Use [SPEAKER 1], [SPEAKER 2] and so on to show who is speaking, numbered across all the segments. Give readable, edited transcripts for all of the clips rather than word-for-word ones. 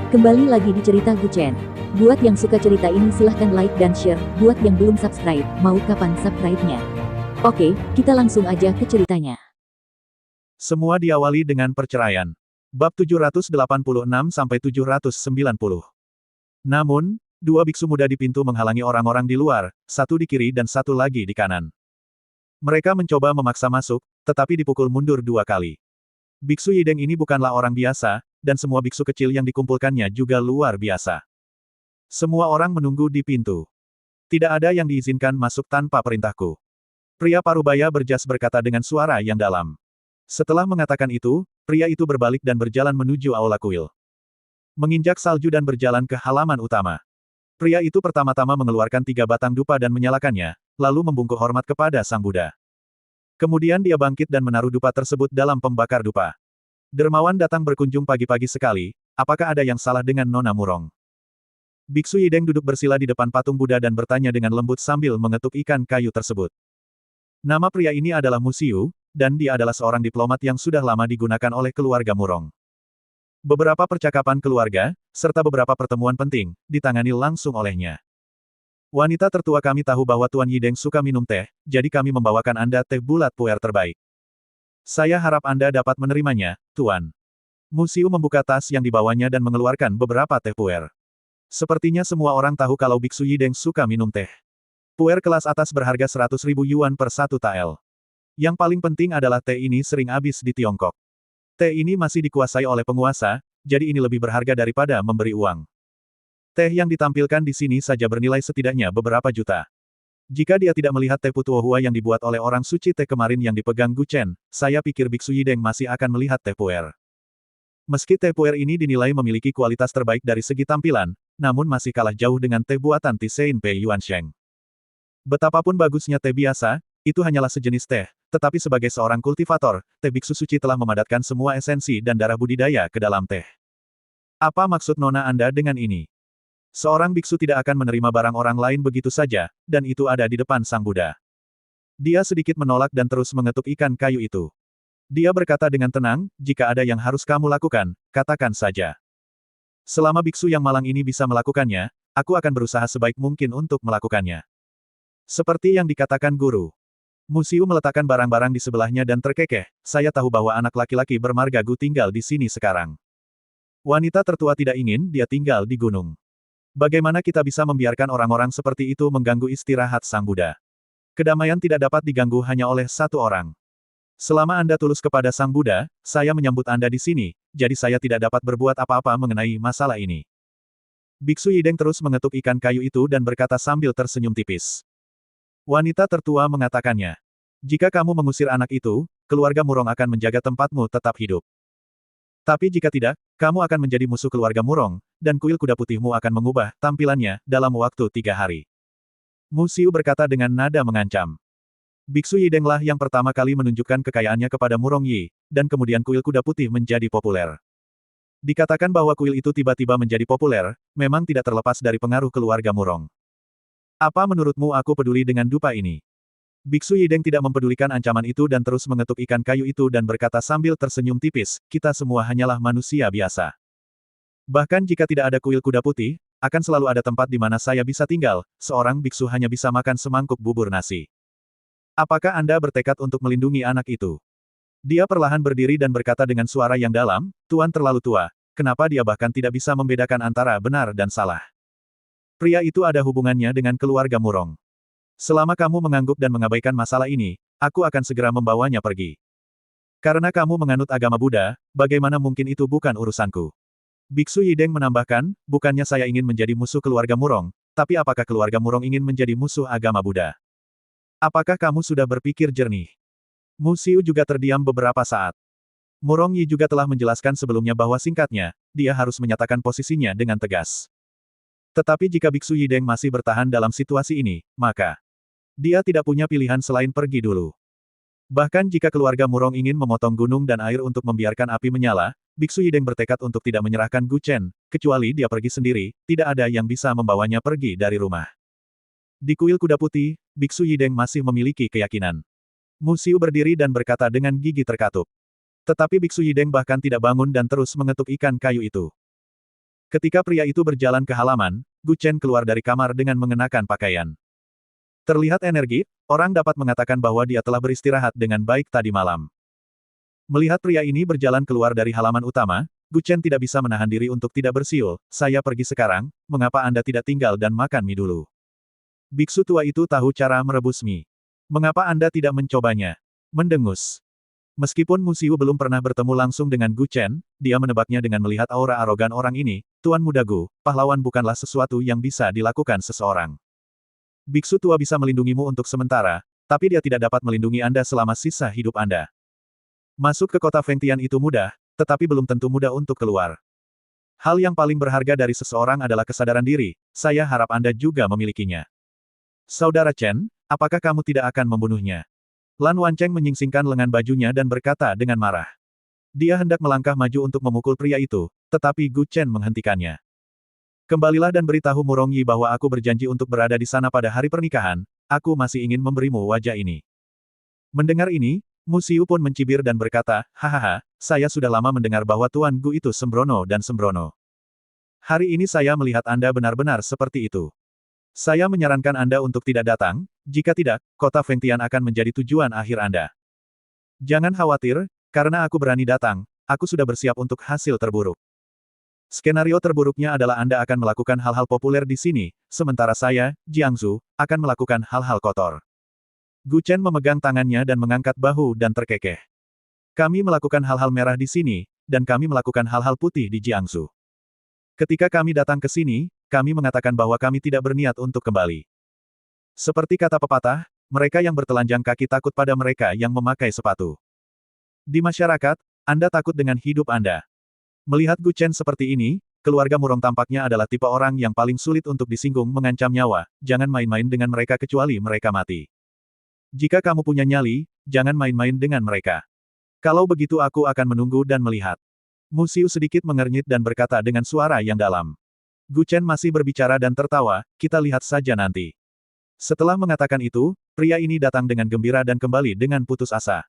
[SPEAKER 1] Kembali lagi di cerita Guchen. Buat yang suka cerita ini silahkan like dan share, buat yang belum subscribe, mau kapan subscribe-nya? Oke, kita langsung aja ke ceritanya.
[SPEAKER 2] Semua diawali dengan perceraian. Bab 786-790. Namun, dua biksu muda di pintu menghalangi orang-orang di luar, satu di kiri dan satu lagi di kanan. Mereka mencoba memaksa masuk, tetapi dipukul mundur dua kali. Biksu Yideng ini bukanlah orang biasa, dan semua biksu kecil yang dikumpulkannya juga luar biasa. Semua orang menunggu di pintu. Tidak ada yang diizinkan masuk tanpa perintahku. Pria parubaya berjas berkata dengan suara yang dalam. Setelah mengatakan itu, pria itu berbalik dan berjalan menuju aula kuil. Menginjak salju dan berjalan ke halaman utama. Pria itu pertama-tama mengeluarkan 3 batang dupa dan menyalakannya, lalu membungkuk hormat kepada Sang Buddha. Kemudian dia bangkit dan menaruh dupa tersebut dalam pembakar dupa. Dermawan datang berkunjung pagi-pagi sekali, apakah ada yang salah dengan Nona Murong? Biksu Yideng duduk bersila di depan patung Buddha dan bertanya dengan lembut sambil mengetuk ikan kayu tersebut. Nama pria ini adalah Musiu, dan dia adalah seorang diplomat yang sudah lama digunakan oleh keluarga Murong. Beberapa percakapan keluarga, serta beberapa pertemuan penting, ditangani langsung olehnya. Wanita tertua kami tahu bahwa Tuan Yideng suka minum teh, jadi kami membawakan Anda teh bulat puer terbaik. Saya harap Anda dapat menerimanya, Tuan. Musiu membuka tas yang dibawanya dan mengeluarkan beberapa teh puer. Sepertinya semua orang tahu kalau Biksu Yideng suka minum teh. Puer kelas atas berharga 100.000 yuan per 1 tael. Yang paling penting adalah teh ini sering habis di Tiongkok. Teh ini masih dikuasai oleh penguasa, jadi ini lebih berharga daripada memberi uang. Teh yang ditampilkan di sini saja bernilai setidaknya beberapa juta. Jika dia tidak melihat teh putuohua yang dibuat oleh orang suci teh kemarin yang dipegang Guchen, saya pikir Biksu Yideng masih akan melihat teh puer. Meski teh puer ini dinilai memiliki kualitas terbaik dari segi tampilan, namun masih kalah jauh dengan teh buatan Tisein Pei Yuansheng. Betapapun bagusnya teh biasa, itu hanyalah sejenis teh, tetapi sebagai seorang kultivator, teh biksu suci telah memadatkan semua esensi dan darah budidaya ke dalam teh. Apa maksud Nona Anda dengan ini? Seorang biksu tidak akan menerima barang orang lain begitu saja, dan itu ada di depan Sang Buddha. Dia sedikit menolak dan terus mengetuk ikan kayu itu. Dia berkata dengan tenang, jika ada yang harus kamu lakukan, katakan saja. Selama biksu yang malang ini bisa melakukannya, aku akan berusaha sebaik mungkin untuk melakukannya. Seperti yang dikatakan guru. Musiu meletakkan barang-barang di sebelahnya dan terkekeh, saya tahu bahwa anak laki-laki bermarga Gu tinggal di sini sekarang. Wanita tertua tidak ingin dia tinggal di gunung. Bagaimana kita bisa membiarkan orang-orang seperti itu mengganggu istirahat Sang Buddha? Kedamaian tidak dapat diganggu hanya oleh satu orang. Selama Anda tulus kepada Sang Buddha, saya menyambut Anda di sini, jadi saya tidak dapat berbuat apa-apa mengenai masalah ini. Biksu Yideng terus mengetuk ikan kayu itu dan berkata sambil tersenyum tipis. Wanita tertua mengatakannya. Jika kamu mengusir anak itu, keluarga Murong akan menjaga tempatmu tetap hidup. Tapi jika tidak, kamu akan menjadi musuh keluarga Murong, dan kuil kuda putihmu akan mengubah tampilannya dalam waktu 3 hari. Musiu berkata dengan nada mengancam. Biksu Yidenglah yang pertama kali menunjukkan kekayaannya kepada Murong Yi, dan kemudian kuil kuda putih menjadi populer. Dikatakan bahwa kuil itu tiba-tiba menjadi populer, memang tidak terlepas dari pengaruh keluarga Murong. Apa menurutmu aku peduli dengan dupa ini? Biksu Yideng tidak mempedulikan ancaman itu dan terus mengetuk ikan kayu itu dan berkata sambil tersenyum tipis, kita semua hanyalah manusia biasa. Bahkan jika tidak ada kuil kuda putih, akan selalu ada tempat di mana saya bisa tinggal, seorang biksu hanya bisa makan semangkuk bubur nasi. Apakah Anda bertekad untuk melindungi anak itu? Dia perlahan berdiri dan berkata dengan suara yang dalam, Tuan terlalu tua, kenapa dia bahkan tidak bisa membedakan antara benar dan salah? Pria itu ada hubungannya dengan keluarga Murong. Selama kamu mengangguk dan mengabaikan masalah ini, aku akan segera membawanya pergi. Karena kamu menganut agama Buddha, bagaimana mungkin itu bukan urusanku? Biksu Yideng menambahkan, bukannya saya ingin menjadi musuh keluarga Murong, tapi apakah keluarga Murong ingin menjadi musuh agama Buddha? Apakah kamu sudah berpikir jernih? Musiu juga terdiam beberapa saat. Murong Yi juga telah menjelaskan sebelumnya bahwa singkatnya, dia harus menyatakan posisinya dengan tegas. Tetapi jika Biksu Yideng masih bertahan dalam situasi ini, maka dia tidak punya pilihan selain pergi dulu. Bahkan jika keluarga Murong ingin memotong gunung dan air untuk membiarkan api menyala, Biksu Yideng bertekad untuk tidak menyerahkan Guchen, kecuali dia pergi sendiri, tidak ada yang bisa membawanya pergi dari rumah. Di kuil kuda putih, Biksu Yideng masih memiliki keyakinan. Musiu berdiri dan berkata dengan gigi terkatup. Tetapi Biksu Yideng bahkan tidak bangun dan terus mengetuk ikan kayu itu. Ketika pria itu berjalan ke halaman, Gu Chen keluar dari kamar dengan mengenakan pakaian. Terlihat energi, orang dapat mengatakan bahwa dia telah beristirahat dengan baik tadi malam. Melihat pria ini berjalan keluar dari halaman utama, Gu Chen tidak bisa menahan diri untuk tidak bersiul. Saya pergi sekarang, mengapa Anda tidak tinggal dan makan mie dulu? Biksu tua itu tahu cara merebus mie. Mengapa Anda tidak mencobanya? Mendengus. Meskipun Musiu belum pernah bertemu langsung dengan Gu Chen, dia menebaknya dengan melihat aura arogan orang ini. Tuan muda Gu, pahlawan bukanlah sesuatu yang bisa dilakukan seseorang. Biksu tua bisa melindungimu untuk sementara, tapi dia tidak dapat melindungi Anda selama sisa hidup Anda. Masuk ke kota Fengtian itu mudah, tetapi belum tentu mudah untuk keluar. Hal yang paling berharga dari seseorang adalah kesadaran diri, saya harap Anda juga memilikinya. Saudara Chen, apakah kamu tidak akan membunuhnya? Lan Wancheng menyingsingkan lengan bajunya dan berkata dengan marah. Dia hendak melangkah maju untuk memukul pria itu, tetapi Gu Chen menghentikannya. Kembalilah dan beritahu Murong Yi bahwa aku berjanji untuk berada di sana pada hari pernikahan, aku masih ingin memberimu wajah ini. Mendengar ini, Musiu pun mencibir dan berkata, hahaha, saya sudah lama mendengar bahwa Tuan Gu itu sembrono dan sembrono. Hari ini saya melihat Anda benar-benar seperti itu. Saya menyarankan Anda untuk tidak datang, jika tidak, kota Fengtian akan menjadi tujuan akhir Anda. Jangan khawatir, karena aku berani datang, aku sudah bersiap untuk hasil terburuk. Skenario terburuknya adalah Anda akan melakukan hal-hal populer di sini, sementara saya, Jiangsu, akan melakukan hal-hal kotor. Gu Chen memegang tangannya dan mengangkat bahu dan terkekeh. Kami melakukan hal-hal merah di sini, dan kami melakukan hal-hal putih di Jiangsu. Ketika kami datang ke sini, kami mengatakan bahwa kami tidak berniat untuk kembali. Seperti kata pepatah, mereka yang bertelanjang kaki takut pada mereka yang memakai sepatu. Di masyarakat, Anda takut dengan hidup Anda. Melihat Gu Chen seperti ini, keluarga Murong tampaknya adalah tipe orang yang paling sulit untuk disinggung mengancam nyawa, jangan main-main dengan mereka kecuali mereka mati. Jika kamu punya nyali, jangan main-main dengan mereka. Kalau begitu aku akan menunggu dan melihat. Musiu sedikit mengernyit dan berkata dengan suara yang dalam. Gu Chen masih berbicara dan tertawa, kita lihat saja nanti. Setelah mengatakan itu, pria ini datang dengan gembira dan kembali dengan putus asa.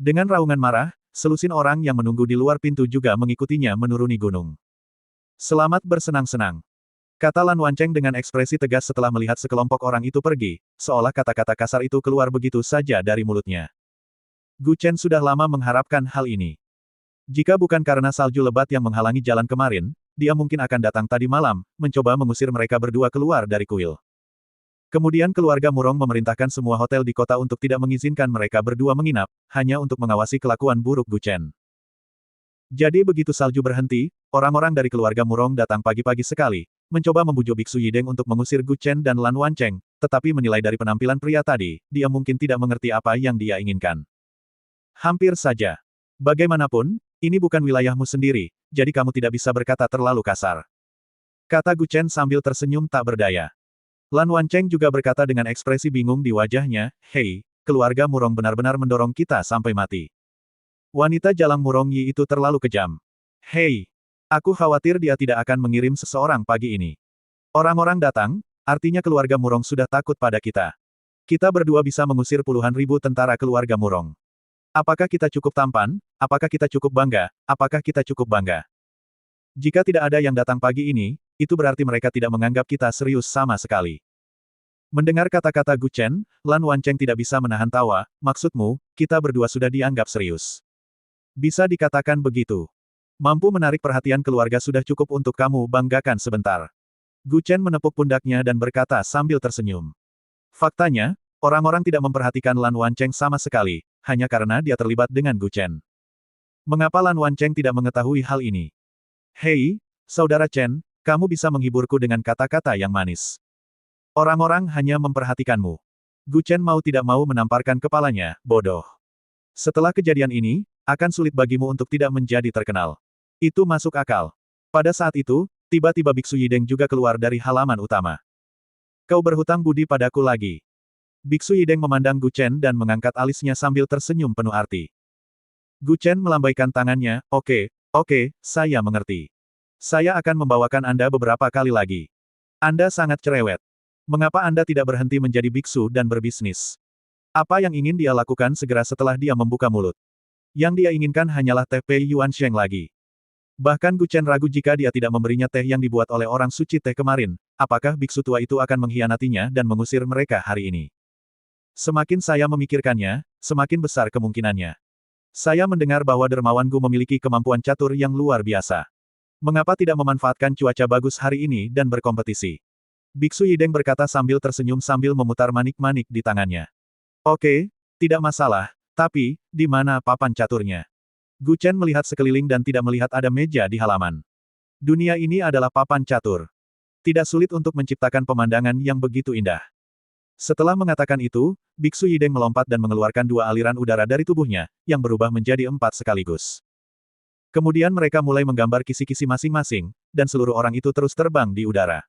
[SPEAKER 2] Dengan raungan marah, selusin orang yang menunggu di luar pintu juga mengikutinya menuruni gunung. Selamat bersenang-senang. Kata Lan Wancheng dengan ekspresi tegas setelah melihat sekelompok orang itu pergi, seolah kata-kata kasar itu keluar begitu saja dari mulutnya. Gu Chen sudah lama mengharapkan hal ini. Jika bukan karena salju lebat yang menghalangi jalan kemarin, dia mungkin akan datang tadi malam, mencoba mengusir mereka berdua keluar dari kuil. Kemudian keluarga Murong memerintahkan semua hotel di kota untuk tidak mengizinkan mereka berdua menginap, hanya untuk mengawasi kelakuan buruk Gu Chen. Jadi begitu salju berhenti, orang-orang dari keluarga Murong datang pagi-pagi sekali, mencoba membujuk Biksu Yideng untuk mengusir Gu Chen dan Lan Wancheng, tetapi menilai dari penampilan pria tadi, dia mungkin tidak mengerti apa yang dia inginkan. Hampir saja. Bagaimanapun, ini bukan wilayahmu sendiri, jadi kamu tidak bisa berkata terlalu kasar. Kata Gu Chen sambil tersenyum tak berdaya. Lan Wancheng juga berkata dengan ekspresi bingung di wajahnya, hei, keluarga Murong benar-benar mendorong kita sampai mati. Wanita jalang Murong Yi itu terlalu kejam. Hei, aku khawatir dia tidak akan mengirim seseorang pagi ini. Orang-orang datang, artinya keluarga Murong sudah takut pada kita. Kita berdua bisa mengusir puluhan ribu tentara keluarga Murong. Apakah kita cukup tampan? Apakah kita cukup bangga? Apakah kita cukup bangga? Jika tidak ada yang datang pagi ini, itu berarti mereka tidak menganggap kita serius sama sekali. Mendengar kata-kata Gu Chen, Lan Wancheng tidak bisa menahan tawa, maksudmu, kita berdua sudah dianggap serius. Bisa dikatakan begitu. Mampu menarik perhatian keluarga sudah cukup untuk kamu banggakan sebentar. Gu Chen menepuk pundaknya dan berkata sambil tersenyum. Faktanya, orang-orang tidak memperhatikan Lan Wancheng sama sekali, hanya karena dia terlibat dengan Gu Chen. Mengapa Lan Wancheng tidak mengetahui hal ini? Hei, saudara Chen, kamu bisa menghiburku dengan kata-kata yang manis. Orang-orang hanya memperhatikanmu. Gu Chen mau tidak mau menamparkan kepalanya, bodoh. Setelah kejadian ini, akan sulit bagimu untuk tidak menjadi terkenal. Itu masuk akal. Pada saat itu, tiba-tiba Biksu Yideng juga keluar dari halaman utama. Kau berhutang budi padaku lagi. Biksu Yideng memandang Gu Chen dan mengangkat alisnya sambil tersenyum penuh arti. Gu Chen melambaikan tangannya, oke, saya mengerti. Saya akan membawakan Anda beberapa kali lagi. Anda sangat cerewet. Mengapa Anda tidak berhenti menjadi biksu dan berbisnis? Apa yang ingin dia lakukan segera setelah dia membuka mulut? Yang dia inginkan hanyalah TP Yuan Sheng lagi. Bahkan Gu Chen ragu jika dia tidak memberinya teh yang dibuat oleh orang suci teh kemarin, apakah biksu tua itu akan mengkhianatinya dan mengusir mereka hari ini. Semakin saya memikirkannya, semakin besar kemungkinannya. Saya mendengar bahwa Dermawan Gu memiliki kemampuan catur yang luar biasa. Mengapa tidak memanfaatkan cuaca bagus hari ini dan berkompetisi? Biksu Yideng berkata sambil tersenyum sambil memutar manik-manik di tangannya. Oke, tidak masalah, tapi, di mana papan caturnya? Gu Chen melihat sekeliling dan tidak melihat ada meja di halaman. Dunia ini adalah papan catur. Tidak sulit untuk menciptakan pemandangan yang begitu indah. Setelah mengatakan itu, Biksu Yideng melompat dan mengeluarkan 2 aliran udara dari tubuhnya, yang berubah menjadi 4 sekaligus. Kemudian mereka mulai menggambar kisi-kisi masing-masing, dan seluruh orang itu terus terbang di udara.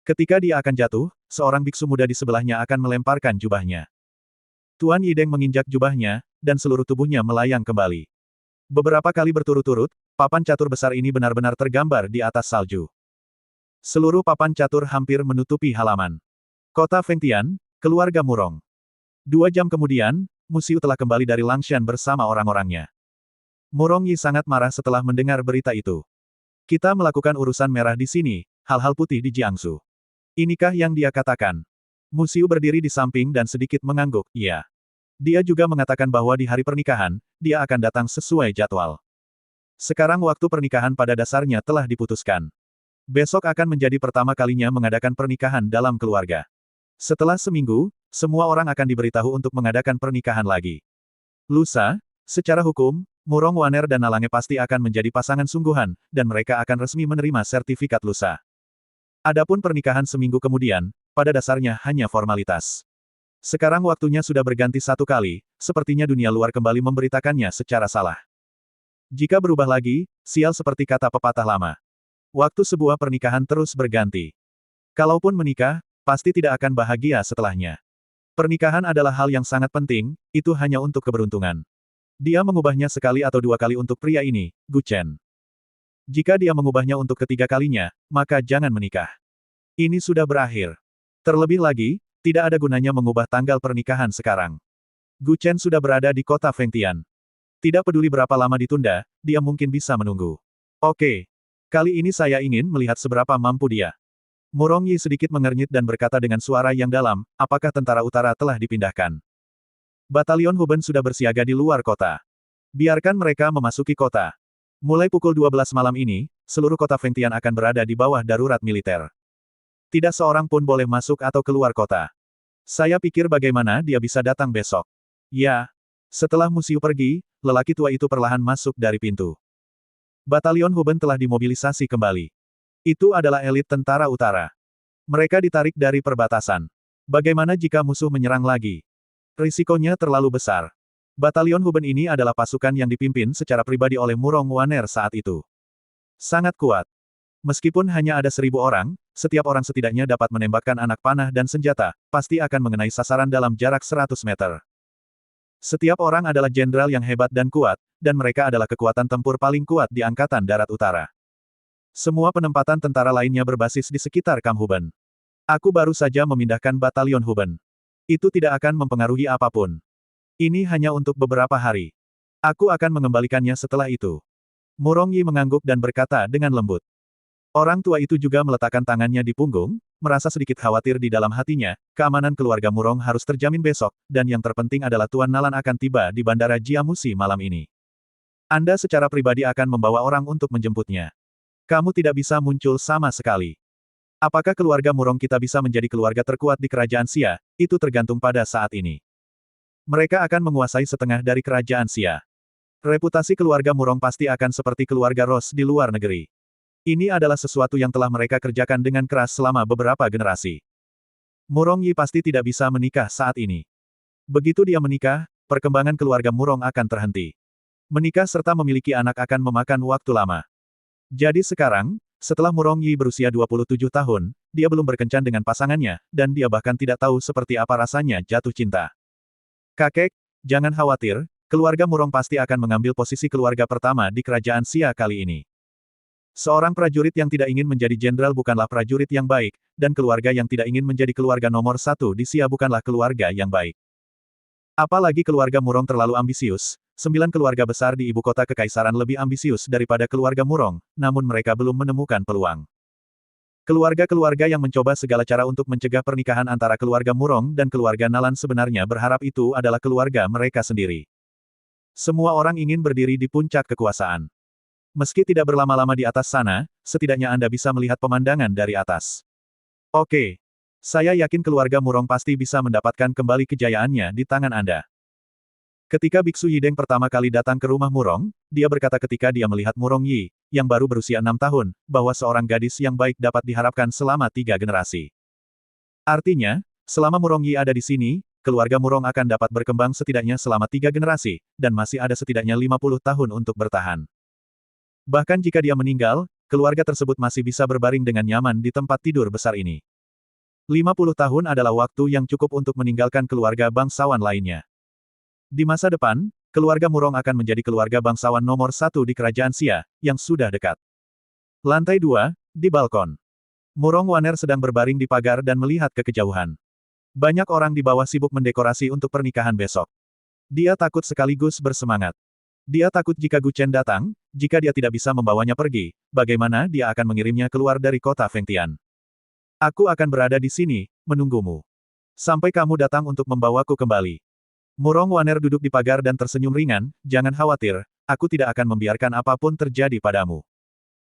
[SPEAKER 2] Ketika dia akan jatuh, seorang biksu muda di sebelahnya akan melemparkan jubahnya. Tuan Yideng menginjak jubahnya, dan seluruh tubuhnya melayang kembali. Beberapa kali berturut-turut, papan catur besar ini benar-benar tergambar di atas salju. Seluruh papan catur hampir menutupi halaman. Kota Fengtian, keluarga Murong. 2 jam kemudian, Musiu telah kembali dari Langshan bersama orang-orangnya. Murong Yi sangat marah setelah mendengar berita itu. Kita melakukan urusan merah di sini, hal-hal putih di Jiangsu. Inikah yang dia katakan? Musiu berdiri di samping dan sedikit mengangguk, iya. Dia juga mengatakan bahwa di hari pernikahan, dia akan datang sesuai jadwal. Sekarang waktu pernikahan pada dasarnya telah diputuskan. Besok akan menjadi pertama kalinya mengadakan pernikahan dalam keluarga. Setelah seminggu, semua orang akan diberitahu untuk mengadakan pernikahan lagi. Lusa, secara hukum, Murong Waner dan Nalange pasti akan menjadi pasangan sungguhan, dan mereka akan resmi menerima sertifikat lusa. Adapun pernikahan seminggu kemudian, pada dasarnya hanya formalitas. Sekarang waktunya sudah berganti 1 kali, sepertinya dunia luar kembali memberitakannya secara salah. Jika berubah lagi, sial seperti kata pepatah lama. Waktu sebuah pernikahan terus berganti. Kalaupun menikah, pasti tidak akan bahagia setelahnya. Pernikahan adalah hal yang sangat penting, itu hanya untuk keberuntungan. Dia mengubahnya sekali atau 2 kali untuk pria ini, Gu Chen. Jika dia mengubahnya untuk ketiga kalinya, maka jangan menikah. Ini sudah berakhir. Terlebih lagi, tidak ada gunanya mengubah tanggal pernikahan sekarang. Gu Chen sudah berada di kota Fengtian. Tidak peduli berapa lama ditunda, dia mungkin bisa menunggu. Oke. Kali ini saya ingin melihat seberapa mampu dia. Murong Yi sedikit mengernyit dan berkata dengan suara yang dalam, apakah tentara utara telah dipindahkan? Batalion Huben sudah bersiaga di luar kota. Biarkan mereka memasuki kota. Mulai pukul 12 malam ini, seluruh kota Fengtian akan berada di bawah darurat militer. Tidak seorang pun boleh masuk atau keluar kota. Saya pikir bagaimana dia bisa datang besok. Ya. Setelah Musiu pergi, lelaki tua itu perlahan masuk dari pintu. Batalion Huben telah dimobilisasi kembali. Itu adalah elit tentara utara. Mereka ditarik dari perbatasan. Bagaimana jika musuh menyerang lagi? Risikonya terlalu besar. Batalion Huben ini adalah pasukan yang dipimpin secara pribadi oleh Murong Waner saat itu. Sangat kuat. Meskipun hanya ada 1.000 orang, setiap orang setidaknya dapat menembakkan anak panah dan senjata, pasti akan mengenai sasaran dalam jarak 100 meter. Setiap orang adalah jenderal yang hebat dan kuat, dan mereka adalah kekuatan tempur paling kuat di Angkatan Darat Utara. Semua penempatan tentara lainnya berbasis di sekitar Kamp Huben. Aku baru saja memindahkan Batalion Huben. Itu tidak akan mempengaruhi apapun. Ini hanya untuk beberapa hari. Aku akan mengembalikannya setelah itu. Murong Yi mengangguk dan berkata dengan lembut. Orang tua itu juga meletakkan tangannya di punggung, merasa sedikit khawatir di dalam hatinya, keamanan keluarga Murong harus terjamin besok, dan yang terpenting adalah Tuan Nalan akan tiba di Bandara Jiamusi malam ini. Anda secara pribadi akan membawa orang untuk menjemputnya. Kamu tidak bisa muncul sama sekali. Apakah keluarga Murong kita bisa menjadi keluarga terkuat di kerajaan Xia, itu tergantung pada saat ini. Mereka akan menguasai setengah dari kerajaan Xia. Reputasi keluarga Murong pasti akan seperti keluarga Ross di luar negeri. Ini adalah sesuatu yang telah mereka kerjakan dengan keras selama beberapa generasi. Murong Yi pasti tidak bisa menikah saat ini. Begitu dia menikah, perkembangan keluarga Murong akan terhenti. Menikah serta memiliki anak akan memakan waktu lama. Jadi sekarang, setelah Murong Yi berusia 27 tahun, dia belum berkencan dengan pasangannya, dan dia bahkan tidak tahu seperti apa rasanya jatuh cinta. Kakek, jangan khawatir, keluarga Murong pasti akan mengambil posisi keluarga pertama di kerajaan Xia kali ini. Seorang prajurit yang tidak ingin menjadi jenderal bukanlah prajurit yang baik, dan keluarga yang tidak ingin menjadi keluarga nomor 1 di Xia bukanlah keluarga yang baik. Apalagi keluarga Murong terlalu ambisius, 9 keluarga besar di ibu kota kekaisaran lebih ambisius daripada keluarga Murong, namun mereka belum menemukan peluang. Keluarga-keluarga yang mencoba segala cara untuk mencegah pernikahan antara keluarga Murong dan keluarga Nalan sebenarnya berharap itu adalah keluarga mereka sendiri. Semua orang ingin berdiri di puncak kekuasaan. Meski tidak berlama-lama di atas sana, setidaknya Anda bisa melihat pemandangan dari atas. Oke. Saya yakin keluarga Murong pasti bisa mendapatkan kembali kejayaannya di tangan Anda. Ketika Biksu Yideng pertama kali datang ke rumah Murong, dia berkata ketika dia melihat Murong Yi, yang baru berusia 6 tahun, bahwa seorang gadis yang baik dapat diharapkan selama 3 generasi. Artinya, selama Murong Yi ada di sini, keluarga Murong akan dapat berkembang setidaknya selama 3 generasi, dan masih ada setidaknya 50 tahun untuk bertahan. Bahkan jika dia meninggal, keluarga tersebut masih bisa berbaring dengan nyaman di tempat tidur besar ini. 50 tahun adalah waktu yang cukup untuk meninggalkan keluarga bangsawan lainnya. Di masa depan, keluarga Murong akan menjadi keluarga bangsawan nomor 1 di kerajaan Xia, yang sudah dekat. Lantai 2, di balkon. Murong Waner sedang berbaring di pagar dan melihat ke kejauhan. Banyak orang di bawah sibuk mendekorasi untuk pernikahan besok. Dia takut sekaligus bersemangat. Dia takut jika Gu Chen datang, jika dia tidak bisa membawanya pergi, bagaimana dia akan mengirimnya keluar dari kota Fengtian. Aku akan berada di sini, menunggumu. Sampai kamu datang untuk membawaku kembali. Murong Waner duduk di pagar dan tersenyum ringan, jangan khawatir, aku tidak akan membiarkan apapun terjadi padamu.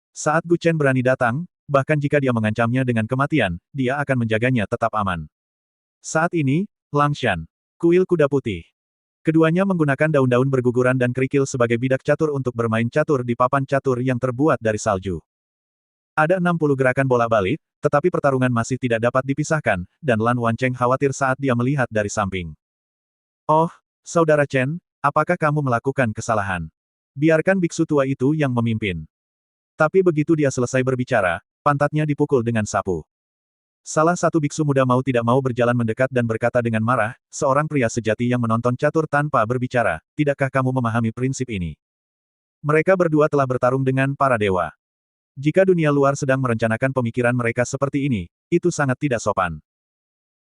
[SPEAKER 2] Saat Gu Chen berani datang, bahkan jika dia mengancamnya dengan kematian, dia akan menjaganya tetap aman. Saat ini, Langshan, kuil kuda putih. Keduanya menggunakan daun-daun berguguran dan kerikil sebagai bidak catur untuk bermain catur di papan catur yang terbuat dari salju. Ada 60 gerakan bolak-balik, tetapi pertarungan masih tidak dapat dipisahkan, dan Lan Wancheng khawatir saat dia melihat dari samping. Oh, Saudara Chen, apakah kamu melakukan kesalahan? Biarkan biksu tua itu yang memimpin. Tapi begitu dia selesai berbicara, pantatnya dipukul dengan sapu. Salah satu biksu muda mau tidak mau berjalan mendekat dan berkata dengan marah, seorang pria sejati yang menonton catur tanpa berbicara, tidakkah kamu memahami prinsip ini? Mereka berdua telah bertarung dengan para dewa. Jika dunia luar sedang merencanakan pemikiran mereka seperti ini, itu sangat tidak sopan.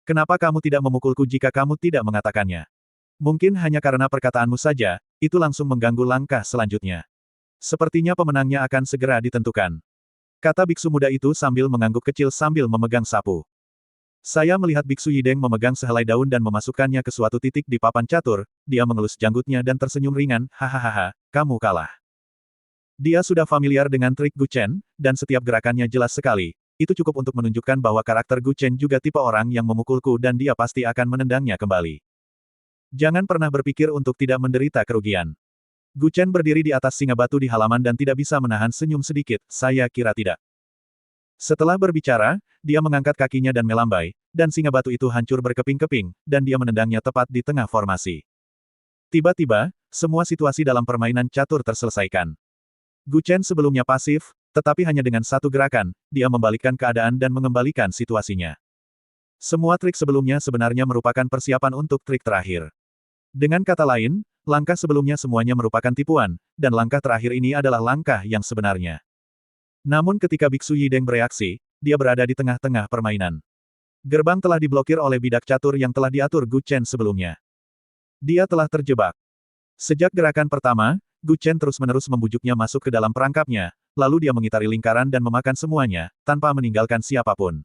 [SPEAKER 2] Kenapa kamu tidak memukulku jika kamu tidak mengatakannya? Mungkin hanya karena perkataanmu saja, itu langsung mengganggu langkah selanjutnya. Sepertinya pemenangnya akan segera ditentukan. Kata biksu muda itu sambil mengangguk kecil sambil memegang sapu. Saya melihat biksu Yideng memegang sehelai daun dan memasukkannya ke suatu titik di papan catur, dia mengelus janggutnya dan tersenyum ringan, hahaha, kamu kalah. Dia sudah familiar dengan trik Gu Chen, dan setiap gerakannya jelas sekali. Itu cukup untuk menunjukkan bahwa karakter Gu Chen juga tipe orang yang memukulku dan dia pasti akan menendangnya kembali. Jangan pernah berpikir untuk tidak menderita kerugian. Gu Chen berdiri di atas singa batu di halaman dan tidak bisa menahan senyum sedikit, saya kira tidak. Setelah berbicara, dia mengangkat kakinya dan melambai, dan singa batu itu hancur berkeping-keping, dan dia menendangnya tepat di tengah formasi. Tiba-tiba, semua situasi dalam permainan catur terselesaikan. Gu Chen sebelumnya pasif, tetapi hanya dengan satu gerakan, dia membalikkan keadaan dan mengembalikan situasinya. Semua trik sebelumnya sebenarnya merupakan persiapan untuk trik terakhir. Dengan kata lain, langkah sebelumnya semuanya merupakan tipuan, dan langkah terakhir ini adalah langkah yang sebenarnya. Namun ketika Biksu Yideng bereaksi, dia berada di tengah-tengah permainan. Gerbang telah diblokir oleh bidak catur yang telah diatur Gu Chen sebelumnya. Dia telah terjebak. Sejak gerakan pertama, Gu Chen terus-menerus membujuknya masuk ke dalam perangkapnya, lalu dia mengitari lingkaran dan memakan semuanya, tanpa meninggalkan siapapun.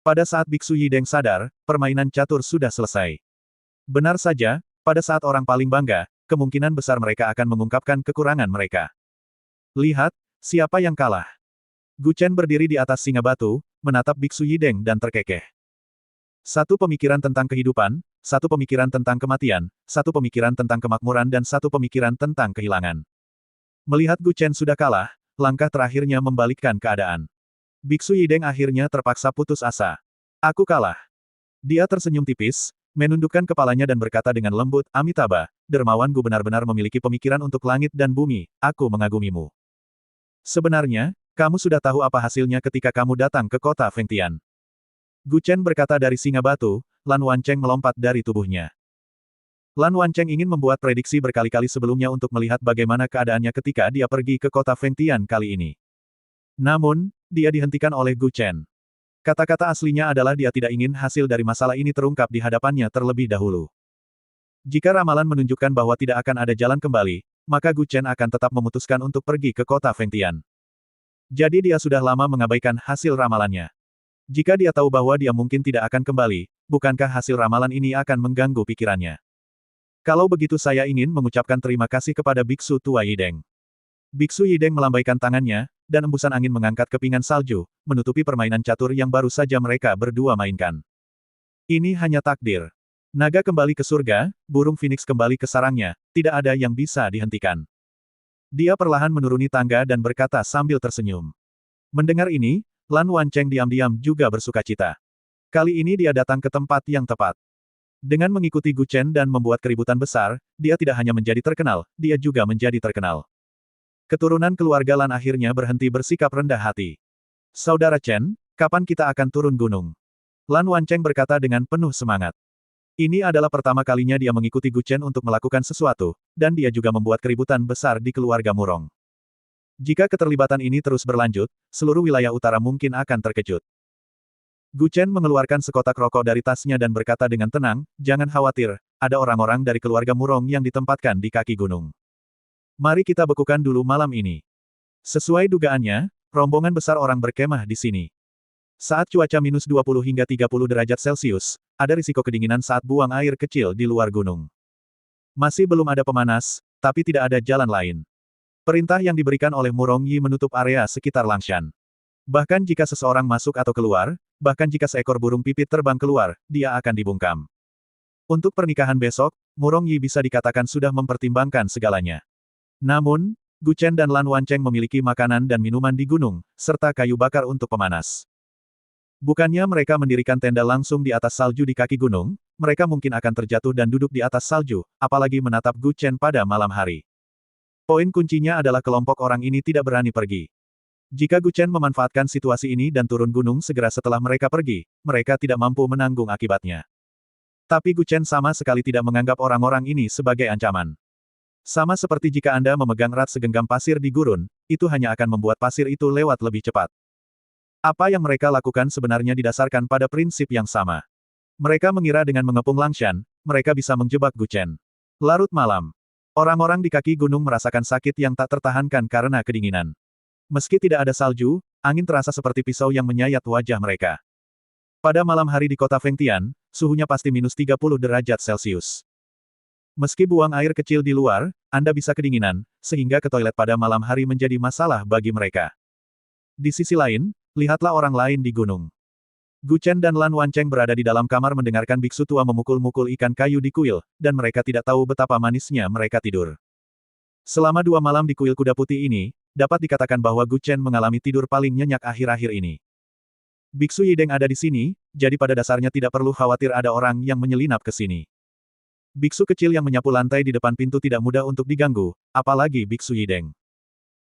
[SPEAKER 2] Pada saat Biksu Yideng sadar, permainan catur sudah selesai. Benar saja, pada saat orang paling bangga, kemungkinan besar mereka akan mengungkapkan kekurangan mereka. Lihat, siapa yang kalah. Gu Chen berdiri di atas singa batu, menatap Biksu Yideng dan terkekeh. Satu pemikiran tentang kehidupan, satu pemikiran tentang kematian, satu pemikiran tentang kemakmuran dan satu pemikiran tentang kehilangan. Melihat Gu Chen sudah kalah, langkah terakhirnya membalikkan keadaan. Biksu Yideng akhirnya terpaksa putus asa. Aku kalah. Dia tersenyum tipis, menundukkan kepalanya dan berkata dengan lembut, Amitabha, dermawan Gu benar-benar memiliki pemikiran untuk langit dan bumi, aku mengagumimu. Sebenarnya, kamu sudah tahu apa hasilnya ketika kamu datang ke kota Fengtian. Gu Chen berkata dari singa batu, Lan Wancheng melompat dari tubuhnya. Lan Wancheng ingin membuat prediksi berkali-kali sebelumnya untuk melihat bagaimana keadaannya ketika dia pergi ke kota Fengtian kali ini. Namun, dia dihentikan oleh Gu Chen. Kata-kata aslinya adalah dia tidak ingin hasil dari masalah ini terungkap di hadapannya terlebih dahulu. Jika ramalan menunjukkan bahwa tidak akan ada jalan kembali, maka Gu Chen akan tetap memutuskan untuk pergi ke kota Fengtian. Jadi dia sudah lama mengabaikan hasil ramalannya. Jika dia tahu bahwa dia mungkin tidak akan kembali, bukankah hasil ramalan ini akan mengganggu pikirannya? Kalau begitu saya ingin mengucapkan terima kasih kepada Biksu Tua Yideng. Biksu Yideng melambaikan tangannya, dan embusan angin mengangkat kepingan salju, menutupi permainan catur yang baru saja mereka berdua mainkan. Ini hanya takdir. Naga kembali ke surga, burung phoenix kembali ke sarangnya, tidak ada yang bisa dihentikan. Dia perlahan menuruni tangga dan berkata sambil tersenyum. Mendengar ini, Lan Wancheng diam-diam juga bersukacita. Kali ini dia datang ke tempat yang tepat. Dengan mengikuti Gu Chen dan membuat keributan besar, dia tidak hanya menjadi terkenal, dia juga menjadi terkenal. Keturunan keluarga Lan akhirnya berhenti bersikap rendah hati. Saudara Chen, kapan kita akan turun gunung? Lan Wancheng berkata dengan penuh semangat. Ini adalah pertama kalinya dia mengikuti Gu Chen untuk melakukan sesuatu, dan dia juga membuat keributan besar di keluarga Murong. Jika keterlibatan ini terus berlanjut, seluruh wilayah utara mungkin akan terkejut. Gu Chen mengeluarkan sekotak rokok dari tasnya dan berkata dengan tenang, jangan khawatir, ada orang-orang dari keluarga Murong yang ditempatkan di kaki gunung. Mari kita bekukan dulu malam ini. Sesuai dugaannya, rombongan besar orang berkemah di sini. Saat cuaca minus 20 hingga 30 derajat Celcius, ada risiko kedinginan saat buang air kecil di luar gunung. Masih belum ada pemanas, tapi tidak ada jalan lain. Perintah yang diberikan oleh Murong Yi menutup area sekitar Langshan. Bahkan jika seseorang masuk atau keluar, bahkan jika seekor burung pipit terbang keluar, dia akan dibungkam. Untuk pernikahan besok, Murong Yi bisa dikatakan sudah mempertimbangkan segalanya. Namun, Gu Chen dan Lan Wancheng memiliki makanan dan minuman di gunung, serta kayu bakar untuk pemanas. Bukannya mereka mendirikan tenda langsung di atas salju di kaki gunung, mereka mungkin akan terjatuh dan duduk di atas salju, apalagi menatap Gu Chen pada malam hari. Poin kuncinya adalah kelompok orang ini tidak berani pergi. Jika Gu Chen memanfaatkan situasi ini dan turun gunung segera setelah mereka pergi, mereka tidak mampu menanggung akibatnya. Tapi Gu Chen sama sekali tidak menganggap orang-orang ini sebagai ancaman. Sama seperti jika Anda memegang erat segenggam pasir di gurun, itu hanya akan membuat pasir itu lewat lebih cepat. Apa yang mereka lakukan sebenarnya didasarkan pada prinsip yang sama. Mereka mengira dengan mengepung Langshan, mereka bisa menjebak Gu Chen. Larut malam. Orang-orang di kaki gunung merasakan sakit yang tak tertahankan karena kedinginan. Meski tidak ada salju, angin terasa seperti pisau yang menyayat wajah mereka. Pada malam hari di kota Fengtian, suhunya pasti minus 30 derajat Celcius. Meski buang air kecil di luar, Anda bisa kedinginan, sehingga ke toilet pada malam hari menjadi masalah bagi mereka. Di sisi lain, lihatlah orang lain di gunung. Gu Chen dan Lan Wancheng berada di dalam kamar mendengarkan biksu tua memukul-mukul ikan kayu di kuil, dan mereka tidak tahu betapa manisnya mereka tidur. Selama 2 malam di kuil kuda putih ini, dapat dikatakan bahwa Gu Chen mengalami tidur paling nyenyak akhir-akhir ini. Biksu Yideng ada di sini, jadi pada dasarnya tidak perlu khawatir ada orang yang menyelinap ke sini. Biksu kecil yang menyapu lantai di depan pintu tidak mudah untuk diganggu, apalagi Biksu Yideng.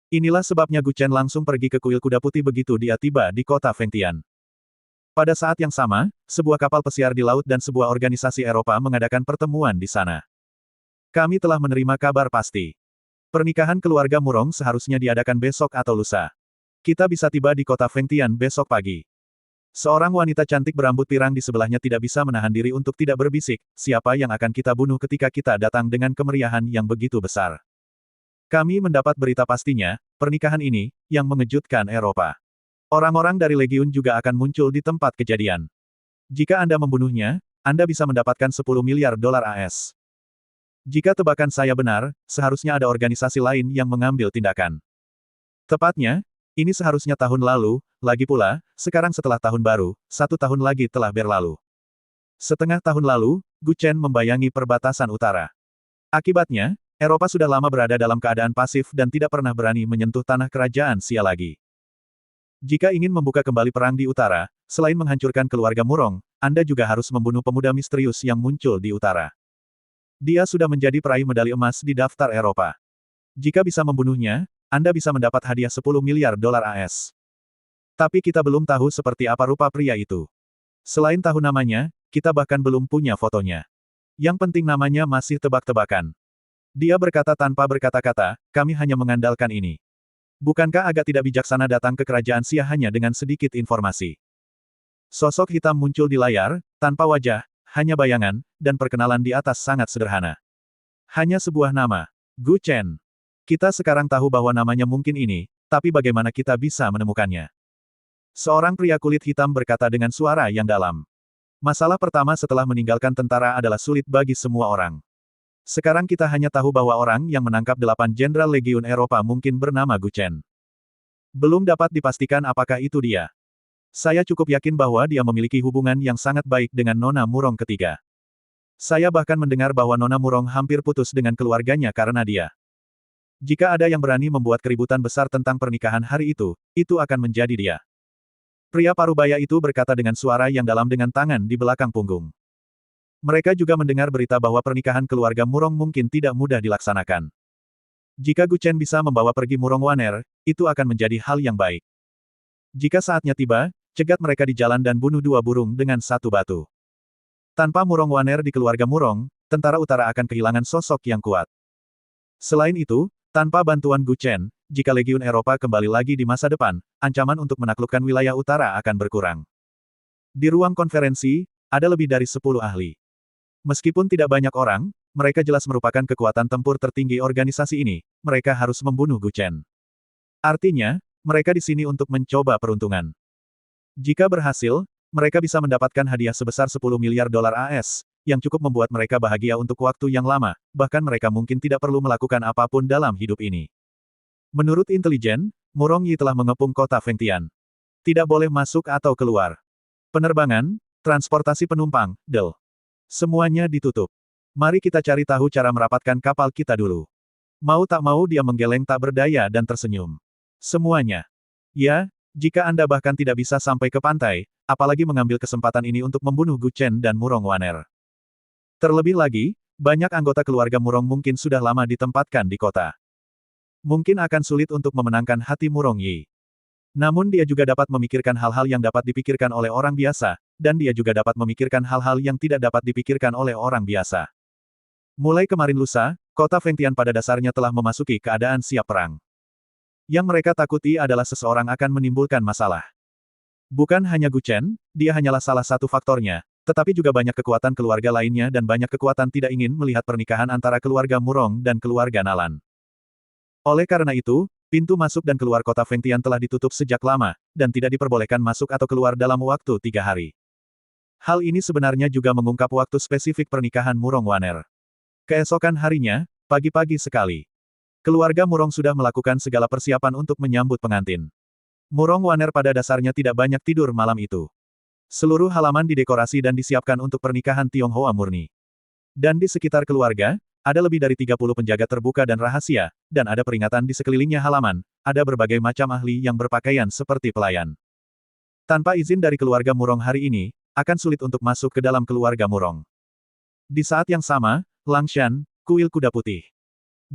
[SPEAKER 2] Inilah sebabnya Gu Chen langsung pergi ke kuil kuda putih begitu dia tiba di kota Fengtian. Pada saat yang sama, sebuah kapal pesiar di laut dan sebuah organisasi Eropa mengadakan pertemuan di sana. Kami telah menerima kabar pasti. Pernikahan keluarga Murong seharusnya diadakan besok atau lusa. Kita bisa tiba di kota Fengtian besok pagi. Seorang wanita cantik berambut pirang di sebelahnya tidak bisa menahan diri untuk tidak berbisik, siapa yang akan kita bunuh ketika kita datang dengan kemeriahan yang begitu besar. Kami mendapat berita pastinya, pernikahan ini, yang mengejutkan Eropa. Orang-orang dari Legiun juga akan muncul di tempat kejadian. Jika Anda membunuhnya, Anda bisa mendapatkan 10 miliar dolar AS. Jika tebakan saya benar, seharusnya ada organisasi lain yang mengambil tindakan. Tepatnya, ini seharusnya tahun lalu, lagi pula, sekarang setelah tahun baru, 1 tahun lagi telah berlalu. Setengah tahun lalu, Gu Chen membayangi perbatasan utara. Akibatnya, Eropa sudah lama berada dalam keadaan pasif dan tidak pernah berani menyentuh tanah kerajaan Xia lagi. Jika ingin membuka kembali perang di utara, selain menghancurkan keluarga Murong, Anda juga harus membunuh pemuda misterius yang muncul di utara. Dia sudah menjadi peraih medali emas di daftar Eropa. Jika bisa membunuhnya, Anda bisa mendapat hadiah 10 miliar dolar AS. Tapi kita belum tahu seperti apa rupa pria itu. Selain tahu namanya, kita bahkan belum punya fotonya. Yang penting namanya masih tebak-tebakan. Dia berkata tanpa berkata-kata, kami hanya mengandalkan ini. Bukankah agak tidak bijaksana datang ke kerajaan Xia hanya dengan sedikit informasi? Sosok hitam muncul di layar, tanpa wajah, hanya bayangan, dan perkenalan di atas sangat sederhana. Hanya sebuah nama. Gu Chen. Kita sekarang tahu bahwa namanya mungkin ini, tapi bagaimana kita bisa menemukannya? Seorang pria kulit hitam berkata dengan suara yang dalam. Masalah pertama setelah meninggalkan tentara adalah sulit bagi semua orang. Sekarang kita hanya tahu bahwa orang yang menangkap 8 Jenderal Legiun Eropa mungkin bernama Gu Chen. Belum dapat dipastikan apakah itu dia. Saya cukup yakin bahwa dia memiliki hubungan yang sangat baik dengan Nona Murong ketiga. Saya bahkan mendengar bahwa Nona Murong hampir putus dengan keluarganya karena dia. Jika ada yang berani membuat keributan besar tentang pernikahan hari itu akan menjadi dia. Pria parubaya itu berkata dengan suara yang dalam dengan tangan di belakang punggung. Mereka juga mendengar berita bahwa pernikahan keluarga Murong mungkin tidak mudah dilaksanakan. Jika Gu Chen bisa membawa pergi Murong Waner, itu akan menjadi hal yang baik. Jika saatnya tiba, cegat mereka di jalan dan bunuh 2 burung dengan 1 batu. Tanpa Murong Waner di keluarga Murong, tentara utara akan kehilangan sosok yang kuat. Selain itu, tanpa bantuan Gu Chen, jika Legiun Eropa kembali lagi di masa depan, ancaman untuk menaklukkan wilayah utara akan berkurang. Di ruang konferensi, ada lebih dari 10 ahli. Meskipun tidak banyak orang, mereka jelas merupakan kekuatan tempur tertinggi organisasi ini, mereka harus membunuh Gu Chen. Artinya, mereka di sini untuk mencoba peruntungan. Jika berhasil, mereka bisa mendapatkan hadiah sebesar 10 miliar dolar AS, yang cukup membuat mereka bahagia untuk waktu yang lama, bahkan mereka mungkin tidak perlu melakukan apapun dalam hidup ini. Menurut intelijen, Murong Yi telah mengepung kota Fengtian. Tidak boleh masuk atau keluar. Penerbangan, transportasi penumpang, semuanya ditutup. Mari kita cari tahu cara merapatkan kapal kita dulu. Mau tak mau dia menggeleng tak berdaya dan tersenyum. Semuanya. Ya, jika Anda bahkan tidak bisa sampai ke pantai, apalagi mengambil kesempatan ini untuk membunuh Gu Chen dan Murong Waner. Terlebih lagi, banyak anggota keluarga Murong mungkin sudah lama ditempatkan di kota. Mungkin akan sulit untuk memenangkan hati Murong Yi. Namun dia juga dapat memikirkan hal-hal yang dapat dipikirkan oleh orang biasa, dan dia juga dapat memikirkan hal-hal yang tidak dapat dipikirkan oleh orang biasa. Mulai kemarin lusa, kota Fengtian pada dasarnya telah memasuki keadaan siap perang. Yang mereka takuti adalah seseorang akan menimbulkan masalah. Bukan hanya Gu Chen, dia hanyalah salah satu faktornya, tetapi juga banyak kekuatan keluarga lainnya dan banyak kekuatan tidak ingin melihat pernikahan antara keluarga Murong dan keluarga Nalan. Oleh karena itu, pintu masuk dan keluar kota Fengtian telah ditutup sejak lama, dan tidak diperbolehkan masuk atau keluar dalam waktu 3 hari. Hal ini sebenarnya juga mengungkap waktu spesifik pernikahan Murong Waner. Keesokan harinya, pagi-pagi sekali. Keluarga Murong sudah melakukan segala persiapan untuk menyambut pengantin. Murong Waner pada dasarnya tidak banyak tidur malam itu. Seluruh halaman didekorasi dan disiapkan untuk pernikahan Tionghoa murni. Dan di sekitar keluarga, ada lebih dari 30 penjaga terbuka dan rahasia, dan ada peringatan di sekelilingnya halaman, ada berbagai macam ahli yang berpakaian seperti pelayan. Tanpa izin dari keluarga Murong hari ini, akan sulit untuk masuk ke dalam keluarga Murong. Di saat yang sama, Lang Shan, kuil kuda putih.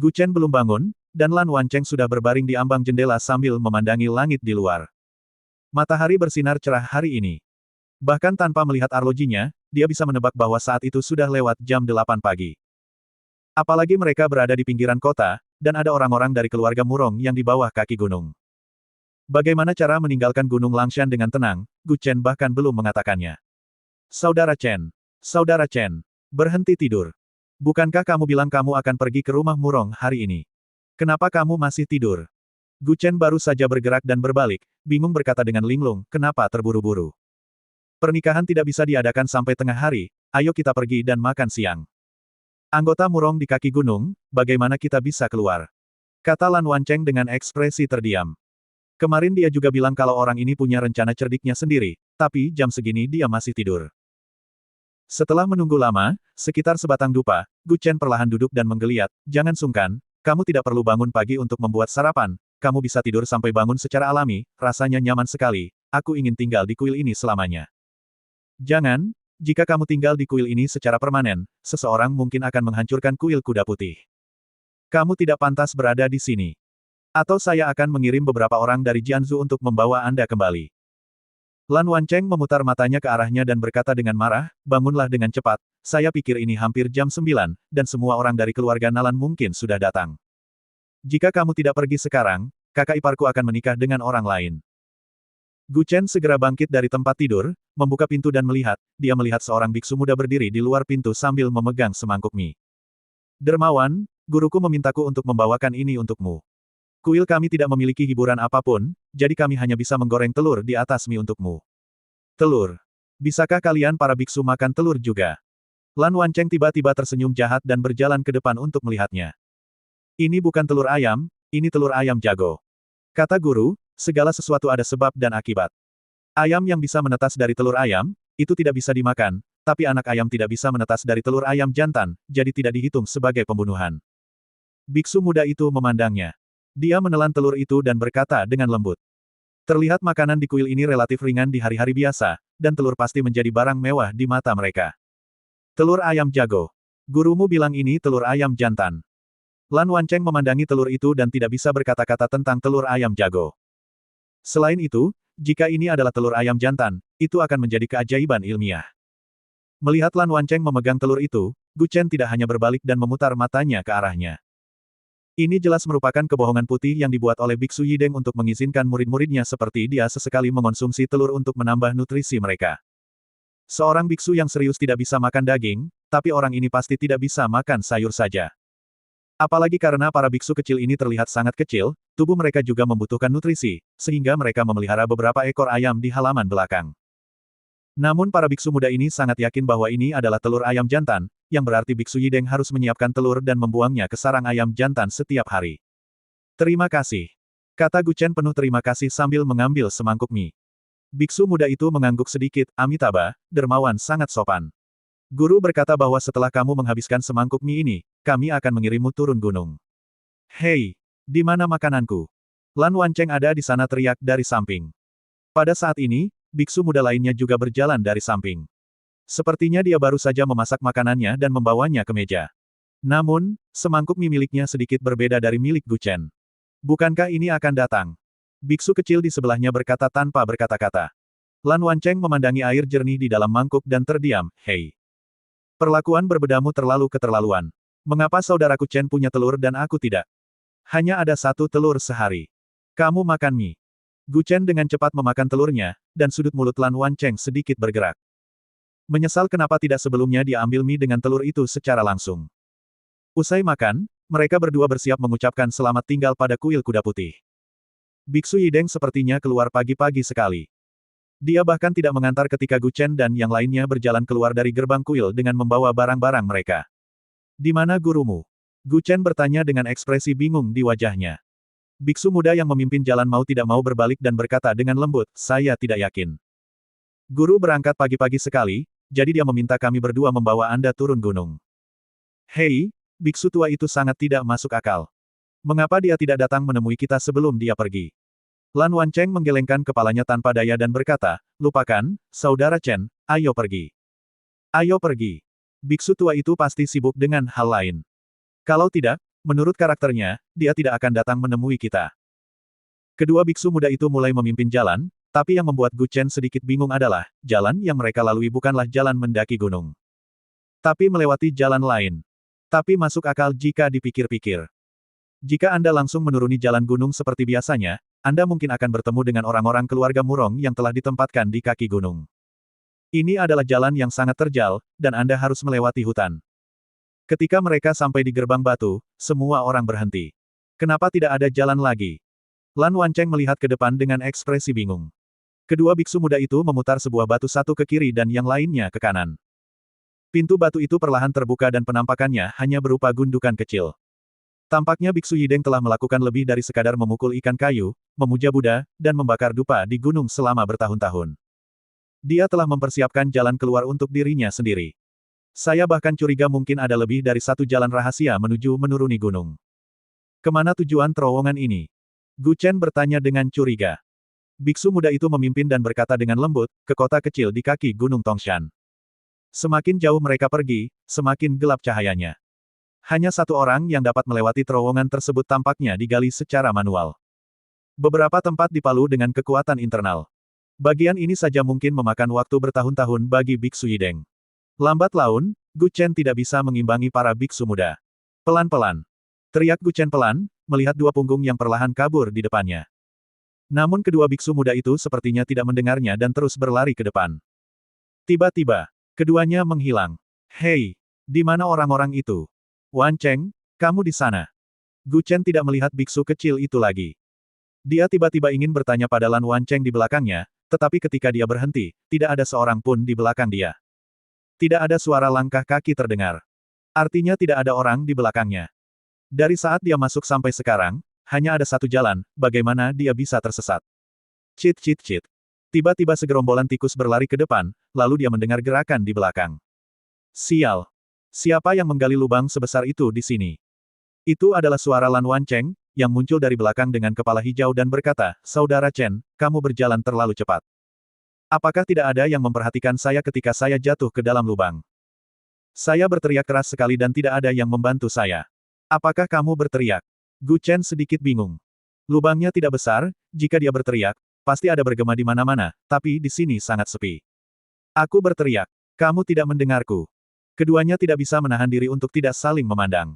[SPEAKER 2] Gu Chen belum bangun, dan Lan Wancheng sudah berbaring di ambang jendela sambil memandangi langit di luar. Matahari bersinar cerah hari ini. Bahkan tanpa melihat arlojinya, dia bisa menebak bahwa saat itu sudah lewat jam 8 pagi. Apalagi mereka berada di pinggiran kota, dan ada orang-orang dari keluarga Murong yang di bawah kaki gunung. Bagaimana cara meninggalkan Gunung Langshan dengan tenang, Gu Chen bahkan belum mengatakannya. Saudara Chen, berhenti tidur. Bukankah kamu bilang kamu akan pergi ke rumah Murong hari ini? Kenapa kamu masih tidur? Gu Chen baru saja bergerak dan berbalik, bingung berkata dengan linglung, kenapa terburu-buru? Pernikahan tidak bisa diadakan sampai tengah hari, ayo kita pergi dan makan siang. Anggota Murong di kaki gunung, bagaimana kita bisa keluar? Kata Lan Wancheng dengan ekspresi terdiam. Kemarin dia juga bilang kalau orang ini punya rencana cerdiknya sendiri, tapi jam segini dia masih tidur. Setelah menunggu lama, sekitar sebatang dupa, Gu Chen perlahan duduk dan menggeliat, jangan sungkan, kamu tidak perlu bangun pagi untuk membuat sarapan, kamu bisa tidur sampai bangun secara alami, rasanya nyaman sekali, aku ingin tinggal di kuil ini selamanya. Jangan, jika kamu tinggal di kuil ini secara permanen, seseorang mungkin akan menghancurkan kuil kuda putih. Kamu tidak pantas berada di sini. Atau saya akan mengirim beberapa orang dari Jianzhou untuk membawa Anda kembali. Lan Wancheng memutar matanya ke arahnya dan berkata dengan marah, bangunlah dengan cepat, saya pikir ini hampir jam 9, dan semua orang dari keluarga Nalan mungkin sudah datang. Jika kamu tidak pergi sekarang, kakak iparku akan menikah dengan orang lain. Gu Chen segera bangkit dari tempat tidur, membuka pintu dan melihat, dia melihat seorang biksu muda berdiri di luar pintu sambil memegang semangkuk mie. Dermawan, guruku memintaku untuk membawakan ini untukmu. Kuil kami tidak memiliki hiburan apapun, jadi kami hanya bisa menggoreng telur di atas mie untukmu. Telur. Bisakah kalian para biksu makan telur juga? Lan Wancheng tiba-tiba tersenyum jahat dan berjalan ke depan untuk melihatnya. Ini bukan telur ayam, ini telur ayam jago. Kata guru, segala sesuatu ada sebab dan akibat. Ayam yang bisa menetas dari telur ayam, itu tidak bisa dimakan, tapi anak ayam tidak bisa menetas dari telur ayam jantan, jadi tidak dihitung sebagai pembunuhan. Biksu muda itu memandangnya. Dia menelan telur itu dan berkata dengan lembut. Terlihat makanan di kuil ini relatif ringan di hari-hari biasa, dan telur pasti menjadi barang mewah di mata mereka. Telur ayam jago. Gurumu bilang ini telur ayam jantan. Lan Wancheng memandangi telur itu dan tidak bisa berkata-kata tentang telur ayam jago. Selain itu, jika ini adalah telur ayam jantan, itu akan menjadi keajaiban ilmiah. Melihat Lan Wancheng memegang telur itu, Gu Chen tidak hanya berbalik dan memutar matanya ke arahnya. Ini jelas merupakan kebohongan putih yang dibuat oleh Biksu Yideng untuk mengizinkan murid-muridnya seperti dia sesekali mengonsumsi telur untuk menambah nutrisi mereka. Seorang biksu yang serius tidak bisa makan daging, tapi orang ini pasti tidak bisa makan sayur saja. Apalagi karena para biksu kecil ini terlihat sangat kecil, tubuh mereka juga membutuhkan nutrisi, sehingga mereka memelihara beberapa ekor ayam di halaman belakang. Namun para biksu muda ini sangat yakin bahwa ini adalah telur ayam jantan, yang berarti Biksu Yideng harus menyiapkan telur dan membuangnya ke sarang ayam jantan setiap hari. Terima kasih. Kata Gu Chen penuh terima kasih sambil mengambil semangkuk mie. Biksu muda itu mengangguk sedikit, Amitabha, dermawan sangat sopan. Guru berkata bahwa setelah kamu menghabiskan semangkuk mie ini, kami akan mengirimmu turun gunung. Hei, di mana makananku? Lan Wancheng ada di sana teriak dari samping. Pada saat ini, biksu muda lainnya juga berjalan dari samping. Sepertinya dia baru saja memasak makanannya dan membawanya ke meja. Namun, semangkuk mie miliknya sedikit berbeda dari milik Gu Chen. Bukankah ini akan datang? Biksu kecil di sebelahnya berkata tanpa berkata-kata. Lan Wancheng memandangi air jernih di dalam mangkuk dan terdiam, hei. Perlakuan berbedamu terlalu keterlaluan. Mengapa saudaraku Chen punya telur dan aku tidak? Hanya ada satu telur sehari. Kamu makan mie. Gu Chen dengan cepat memakan telurnya, dan sudut mulut Lan Wancheng sedikit bergerak. Menyesal kenapa tidak sebelumnya dia ambil mie dengan telur itu secara langsung. Usai makan, mereka berdua bersiap mengucapkan selamat tinggal pada kuil kuda putih. Biksu Yideng sepertinya keluar pagi-pagi sekali. Dia bahkan tidak mengantar ketika Gu Chen dan yang lainnya berjalan keluar dari gerbang kuil dengan membawa barang-barang mereka. Di mana gurumu? Gu Chen bertanya dengan ekspresi bingung di wajahnya. Biksu muda yang memimpin jalan mau tidak mau berbalik dan berkata dengan lembut, saya tidak yakin. Guru berangkat pagi-pagi sekali, jadi dia meminta kami berdua membawa Anda turun gunung. Hei, biksu tua itu sangat tidak masuk akal. Mengapa dia tidak datang menemui kita sebelum dia pergi? Lan Wancheng menggelengkan kepalanya tanpa daya dan berkata, lupakan, saudara Chen, ayo pergi. Ayo pergi. Biksu tua itu pasti sibuk dengan hal lain. Kalau tidak, menurut karakternya, dia tidak akan datang menemui kita. Kedua biksu muda itu mulai memimpin jalan, tapi yang membuat Gu Chen sedikit bingung adalah, jalan yang mereka lalui bukanlah jalan mendaki gunung. Tapi melewati jalan lain. Tapi masuk akal jika dipikir-pikir. Jika Anda langsung menuruni jalan gunung seperti biasanya, Anda mungkin akan bertemu dengan orang-orang keluarga Murong yang telah ditempatkan di kaki gunung. Ini adalah jalan yang sangat terjal, dan Anda harus melewati hutan. Ketika mereka sampai di gerbang batu, semua orang berhenti. Kenapa tidak ada jalan lagi? Lan Wancheng melihat ke depan dengan ekspresi bingung. Kedua biksu muda itu memutar sebuah batu satu ke kiri dan yang lainnya ke kanan. Pintu batu itu perlahan terbuka dan penampakannya hanya berupa gundukan kecil. Tampaknya Biksu Yideng telah melakukan lebih dari sekadar memukul ikan kayu, memuja Buddha, dan membakar dupa di gunung selama bertahun-tahun. Dia telah mempersiapkan jalan keluar untuk dirinya sendiri. Saya bahkan curiga mungkin ada lebih dari satu jalan rahasia menuju menuruni gunung. Kemana tujuan terowongan ini? Gu Chen bertanya dengan curiga. Biksu muda itu memimpin dan berkata dengan lembut, ke kota kecil di kaki Gunung Tongshan. Semakin jauh mereka pergi, semakin gelap cahayanya. Hanya satu orang yang dapat melewati terowongan tersebut tampaknya digali secara manual. Beberapa tempat dipalu dengan kekuatan internal. Bagian ini saja mungkin memakan waktu bertahun-tahun bagi Biksu Yideng. Lambat laun, Gu Chen tidak bisa mengimbangi para biksu muda. Pelan-pelan. Teriak Gu Chen pelan, melihat dua punggung yang perlahan kabur di depannya. Namun kedua biksu muda itu sepertinya tidak mendengarnya dan terus berlari ke depan. Tiba-tiba, keduanya menghilang. Hei, di mana orang-orang itu? Wan Cheng, kamu di sana. Gu Chen tidak melihat biksu kecil itu lagi. Dia tiba-tiba ingin bertanya pada Lan Wan Cheng di belakangnya, tetapi ketika dia berhenti, tidak ada seorang pun di belakang dia. Tidak ada suara langkah kaki terdengar. Artinya tidak ada orang di belakangnya. Dari saat dia masuk sampai sekarang, hanya ada satu jalan, bagaimana dia bisa tersesat. Cit cit cit. Tiba-tiba segerombolan tikus berlari ke depan, lalu dia mendengar gerakan di belakang. Sial. Siapa yang menggali lubang sebesar itu di sini? Itu adalah suara Lan Wan Cheng, yang muncul dari belakang dengan kepala hijau dan berkata, Saudara Chen, kamu berjalan terlalu cepat. Apakah tidak ada yang memperhatikan saya ketika saya jatuh ke dalam lubang? Saya berteriak keras sekali dan tidak ada yang membantu saya. Apakah kamu berteriak? Gu Chen sedikit bingung. Lubangnya tidak besar, jika dia berteriak, pasti ada bergema di mana-mana, tapi di sini sangat sepi. Aku berteriak. Kamu tidak mendengarku. Keduanya tidak bisa menahan diri untuk tidak saling memandang.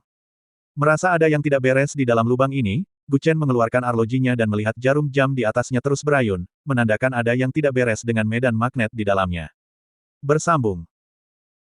[SPEAKER 2] Merasa ada yang tidak beres di dalam lubang ini, Gu Chen mengeluarkan arlojinya dan melihat jarum jam di atasnya terus berayun, menandakan ada yang tidak beres dengan medan magnet di dalamnya. Bersambung.